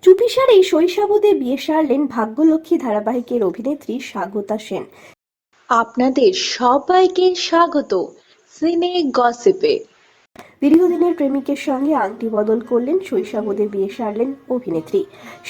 চুপিসারেই শৈশবদে বিয়ে সারলেন ভাগ্যলক্ষ্মী ধারাবাহিকের অভিনেত্রী স্বাগতা সেন। আপনাদের সবাইকে স্বাগত সিনে গসিপে। দীর্ঘদিনের প্রেমিকের সঙ্গে আংটি বদল করলেন, শৈশবদে বিয়ে সারলেন অভিনেত্রী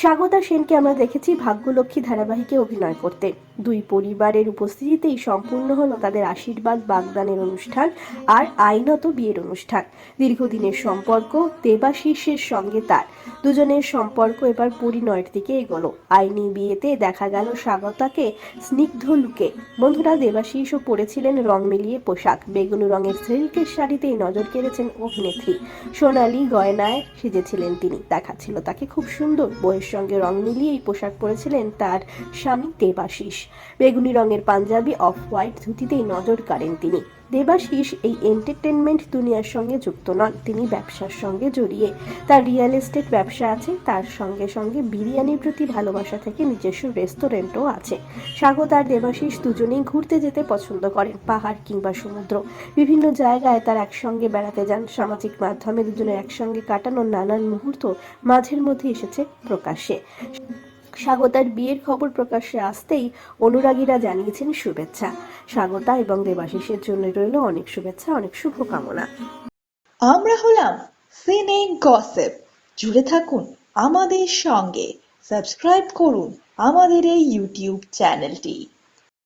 স্বাগতা সেনকে আমরা দেখেছি ভাগ্যলক্ষ্মী ধারাবাহিকে অভিনয় করতে। দুই পরিবারের উপস্থিতিতেই সম্পূর্ণ হলো তাদের আশীর্বাদ বাগদানের অনুষ্ঠান আর আইনত বিয়ের অনুষ্ঠান। দীর্ঘদিনের সম্পর্ক দেবাশিসের সঙ্গে তার দুজনের সম্পর্ক এবার পরিণয়ের দিকে এগোলো। আইনি বিয়েতে দেখা গেল স্বাগতাকে স্নিগ্ধ লুকে। বন্ধুরা, দেবাশিসও পরেছিলেন রং মিলিয়ে পোশাক। বেগুনি রঙের সিল্কের শাড়িতেই নজর কেড়েছেন অভিনেত্রী। সোনালী গয়নায় সেজেছিলেন তিনি, দেখাচ্ছিল তাকে খুব সুন্দর। বইয়ের সঙ্গে রং মিলিয়ে এই পোশাক পরেছিলেন তার স্বামী দেবাশিস। বেগুনি রঙের পাঞ্জাবি অফ হোয়াইট ধুতিতেই নজর কাড়েন তিনি। দেবাশিস এই এন্টারটেনমেন্ট দুনিয়ার সঙ্গে যুক্ত নন, তিনি ব্যবসার সঙ্গে জড়িয়ে। তার রিয়েল এস্টেট ব্যবসা আছে, তার সঙ্গে সঙ্গে বিরিয়ানির প্রতি ভালোবাসা থেকে নিজস্ব রেস্টুরেন্টও আছে। স্বাগত আর দেবাশিস দুজনেই ঘুরতে যেতে পছন্দ করেন, পাহাড় কিংবা সমুদ্র। বিভিন্ন জায়গায় তার একসঙ্গে বেড়াতে যান। সামাজিক মাধ্যমে দুজনের একসঙ্গে কাটানো নানান মুহূর্ত মাঝের মধ্যে এসেছে প্রকাশ্যে। স্বাগতার বিয়ের খবর প্রকাশ্যে আসতেই অনুরাগীরা জানিয়েছেন শুভেচ্ছা। স্বাগতা এবং দেবাশিসের জন্য রইল অনেক শুভেচ্ছা, অনেক শুভকামনা। আমরা হলাম সিনে গসিপ। জুড়ে থাকুন আমাদের সঙ্গে, সাবস্ক্রাইব করুন আমাদের এই ইউটিউব চ্যানেলটি।